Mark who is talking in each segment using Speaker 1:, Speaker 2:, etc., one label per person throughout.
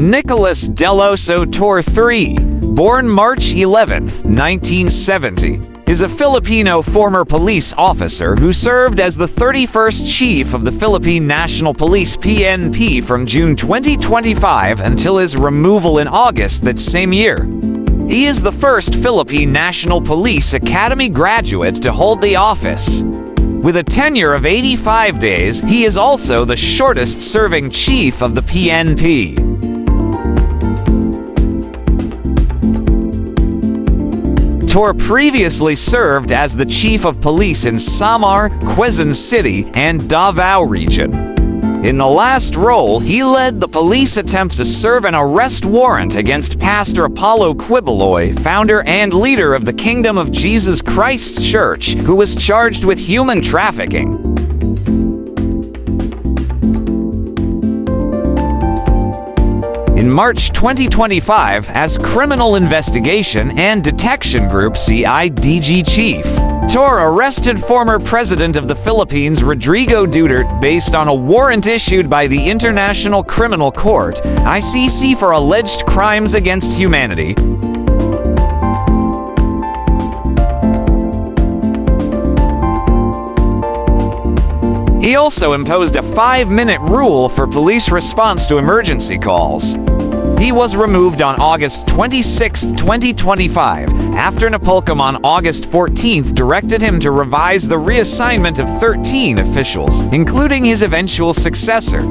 Speaker 1: Nicolas Torre III, born March 11, 1970, is a Filipino former police officer who served as the 31st Chief of the Philippine National Police (PNP) from June 2025 until his removal in August that same year. He is the first Philippine National Police Academy graduate to hold the office. With a tenure of 85 days, he is also the shortest-serving chief of the PNP. Torre previously served as the chief of police in Samar, Quezon City, and Davao region. In the last role, he led the police attempt to serve an arrest warrant against Pastor Apollo Quiboloy, founder and leader of the Kingdom of Jesus Christ Church, who was charged with human trafficking. In March 2025, as Criminal Investigation and Detection Group (CIDG) chief, Torre arrested former President of the Philippines Rodrigo Duterte based on a warrant issued by the International Criminal Court (ICC) for alleged crimes against humanity. He also imposed a 5-minute rule for police response to emergency calls. He was removed on August 26, 2025, after Napolcom on August 14 directed him to revise the reassignment of 13 officials, including his eventual successor.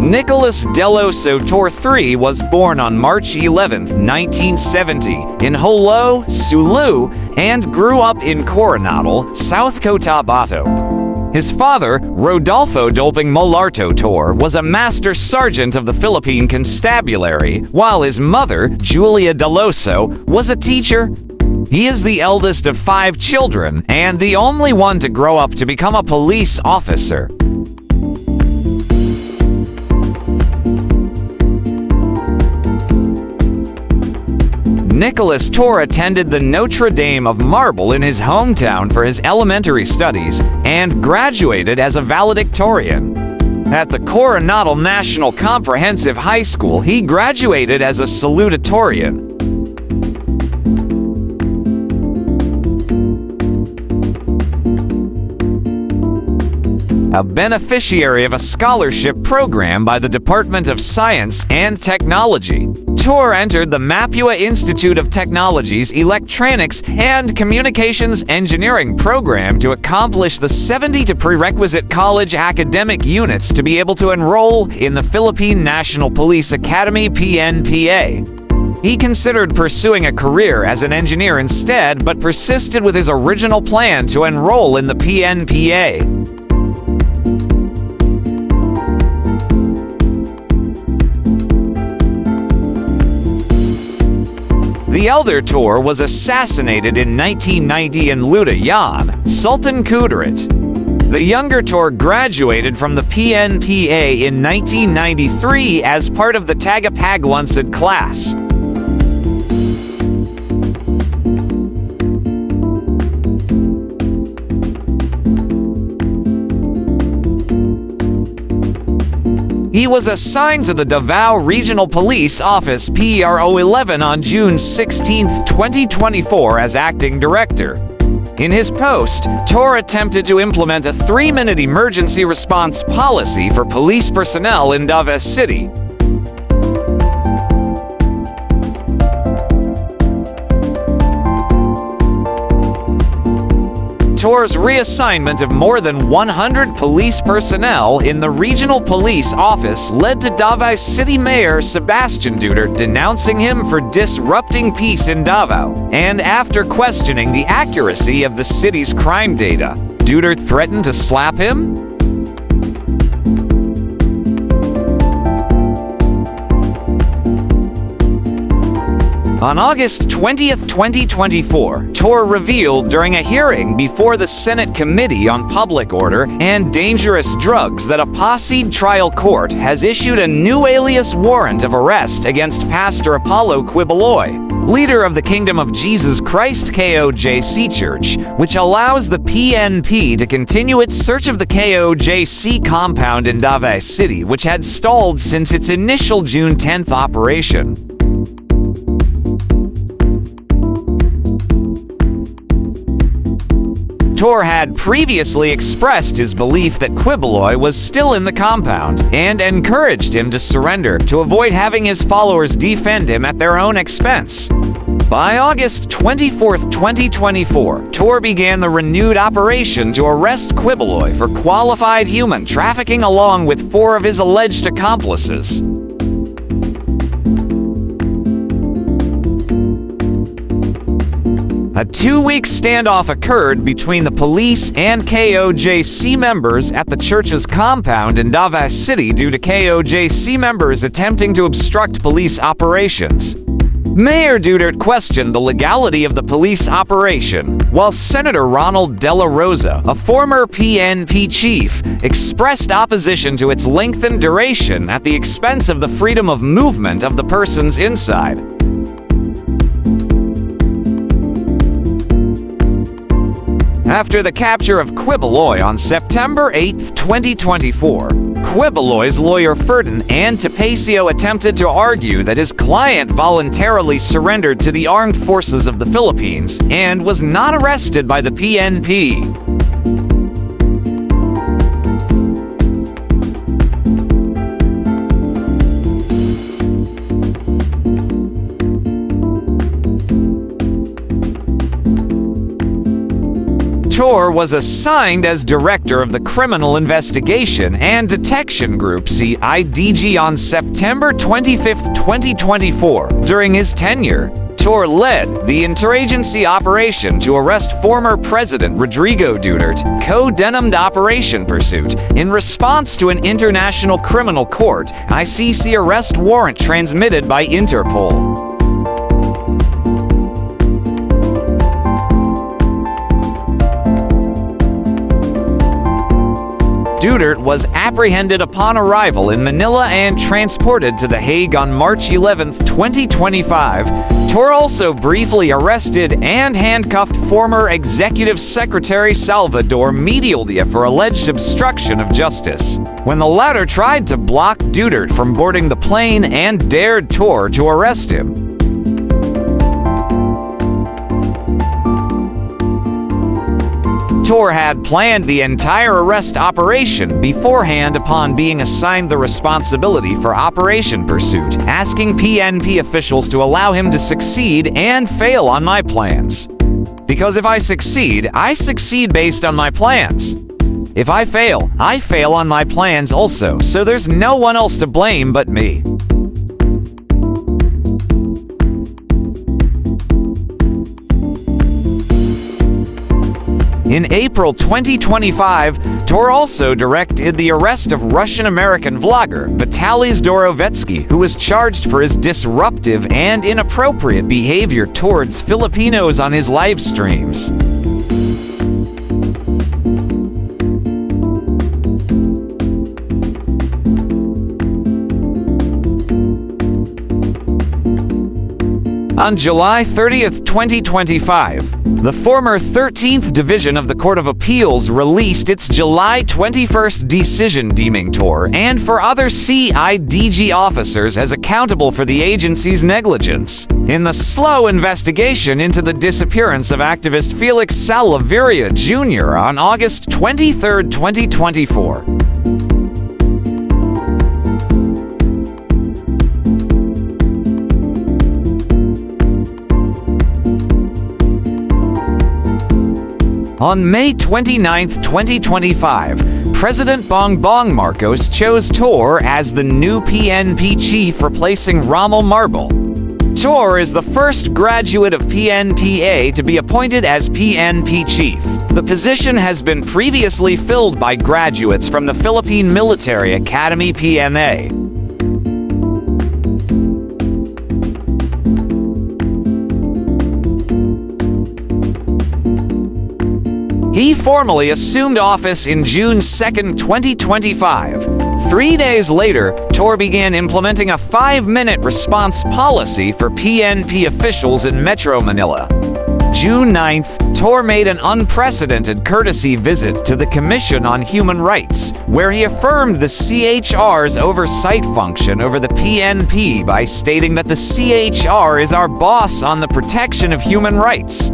Speaker 1: Nicolas Torre III was born on March 11, 1970, in Jolo, Sulu, and grew up in Coronadal, South Cotabato. His father, Rodolfo Dolping Molarto Torre, was a master sergeant of the Philippine Constabulary, while his mother, Julia Deloso, was a teacher. He is the eldest of 5 children and the only one to grow up to become a police officer. Nicolas Torre attended the Notre Dame of Marble in his hometown for his elementary studies and graduated as a valedictorian. At the Coronadal National Comprehensive High School, he graduated as a salutatorian. A beneficiary of a scholarship program by the Department of Science and Technology, Torre entered the Mapua Institute of Technology's Electronics and Communications Engineering program to accomplish the 70 prerequisite college academic units to be able to enroll in the Philippine National Police Academy (PNPA). He considered pursuing a career as an engineer instead, but persisted with his original plan to enroll in the PNPA. The elder Torre was assassinated in 1990 in Lutayan, Sultan Kudarat. The younger Torre graduated from the PNPA in 1993 as part of the Tagapaglunsad class. He was assigned to the Davao Regional Police Office PRO 11 on June 16, 2024 as acting director. In his post, Torre attempted to implement a 3-minute emergency response policy for police personnel in Davao City. Torre's reassignment of more than 100 police personnel in the regional police office led to Davao City Mayor Sebastian Duterte denouncing him for disrupting peace in Davao, and after questioning the accuracy of the city's crime data, Duterte threatened to slap him. On August 20, 2024, Torre revealed during a hearing before the Senate Committee on Public Order and Dangerous Drugs that a Pasig trial court has issued a new alias warrant of arrest against Pastor Apollo Quiboloy. leader of the Kingdom of Jesus Christ KOJC Church, which allows the PNP to continue its search of the KOJC compound in Davao City, which had stalled since its initial June 10th operation. Torre had previously expressed his belief that Quiboloy was still in the compound and encouraged him to surrender to avoid having his followers defend him at their own expense. By August 24, 2024, Torre began the renewed operation to arrest Quiboloy for qualified human trafficking along with 4 of his alleged accomplices. A 2-week standoff occurred between the police and KOJC members at the church's compound in Davao City due to KOJC members attempting to obstruct police operations. Mayor Duterte questioned the legality of the police operation, while Senator Ronald De La Rosa, a former PNP chief, expressed opposition to its length and duration at the expense of the freedom of movement of the persons inside. After the capture of Quiboloy on September 8, 2024, Quiboloy's lawyer Ferdinand Tapasio attempted to argue that his client voluntarily surrendered to the armed forces of the Philippines and was not arrested by the PNP. Torre was assigned as director of the Criminal Investigation and Detection Group (CIDG) on September 25, 2024. During his tenure, Torre led the interagency operation to arrest former President Rodrigo Duterte, codenamed Operation Pursuit, in response to an International Criminal Court (ICC) arrest warrant transmitted by Interpol. Duterte was apprehended upon arrival in Manila and transported to The Hague on March 11, 2025. Torre also briefly arrested and handcuffed former Executive Secretary Salvador Medialdia for alleged obstruction of justice, when the latter tried to block Duterte from boarding the plane and dared Torre to arrest him. Torre had planned the entire arrest operation beforehand upon being assigned the responsibility for Operation Pursuit, asking PNP officials to allow him to succeed and fail on my plans. Because if I succeed based on my plans. If I fail on my plans also, so there's no one else to blame but me. In April 2025, Torre also directed the arrest of Russian-American vlogger Vitaly Zdorovetsky, who was charged for his disruptive and inappropriate behavior towards Filipinos on his live streams. On July 30, 2025, the former 13th Division of the Court of Appeals released its July 21st decision deeming Torre and for other CIDG officers as accountable for the agency's negligence in the slow investigation into the disappearance of activist Felix Salaverria Jr. on August 23, 2024. On May 29, 2025, President Bongbong Marcos chose Torre as the new PNP chief, replacing Rommel Marble. Torre is the first graduate of PNPA to be appointed as PNP chief. The position has been previously filled by graduates from the Philippine Military Academy PMA. He formally assumed office in June 2, 2025. 3 days later, Torre began implementing a 5-minute response policy for PNP officials in Metro Manila. June 9th, Torre made an unprecedented courtesy visit to the Commission on Human Rights, where he affirmed the CHR's oversight function over the PNP by stating that the CHR is our boss on the protection of human rights.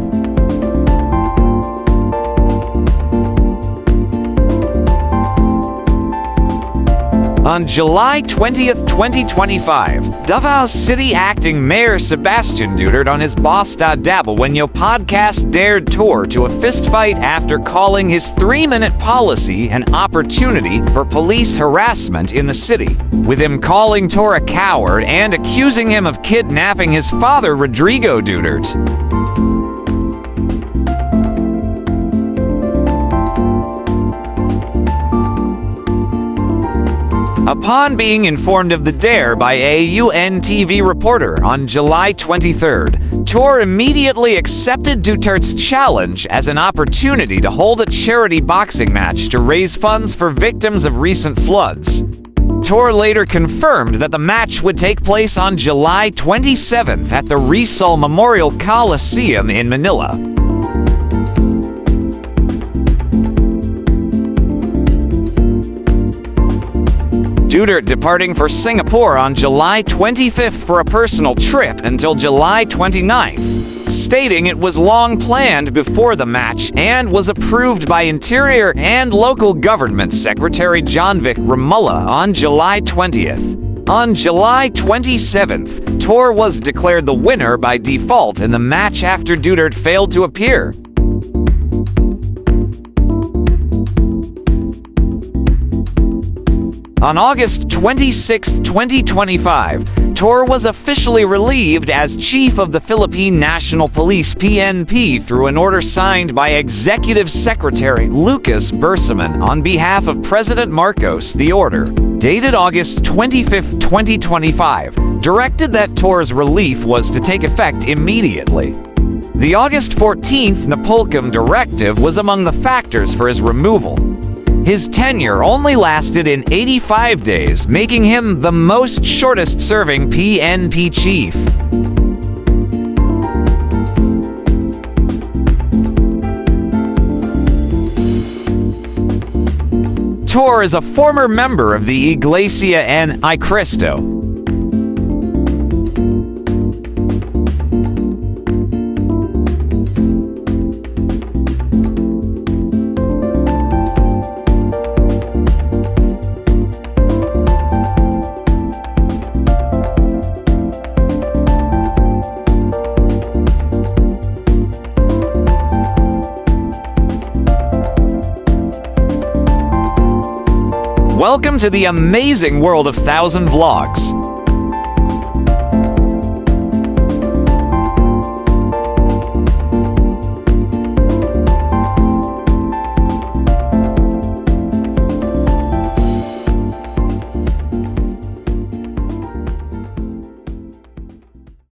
Speaker 1: On July 20th, 2025, Davao City Acting Mayor Sebastian Duterte on his Basta Dabawenyo podcast dared Torre to a fistfight after calling his 3-minute policy an opportunity for police harassment in the city, with him calling Torre a coward and accusing him of kidnapping his father, Rodrigo Duterte. Upon being informed of the dare by a UNTV reporter on July 23rd, Torre immediately accepted Duterte's challenge as an opportunity to hold a charity boxing match to raise funds for victims of recent floods. Torre later confirmed that the match would take place on July 27th at the Rizal Memorial Coliseum in Manila. Duterte departing for Singapore on July 25th for a personal trip until July 29th, stating it was long planned before the match and was approved by Interior and Local Government Secretary John Vic Romulla on July 20th. On July 27th, Torre was declared the winner by default in the match after Duterte failed to appear. On August 26, 2025, Torre was officially relieved as Chief of the Philippine National Police (PNP) through an order signed by Executive Secretary Lucas Bersamin on behalf of President Marcos. The order, dated August 25, 2025, directed that Torre's relief was to take effect immediately. The August 14th Napolcom directive was among the factors for his removal. His tenure only lasted in 85 days, making him the most shortest-serving PNP chief. Torre is a former member of the Iglesia Ni Cristo. Welcome to the amazing world of 1000 Vlogs.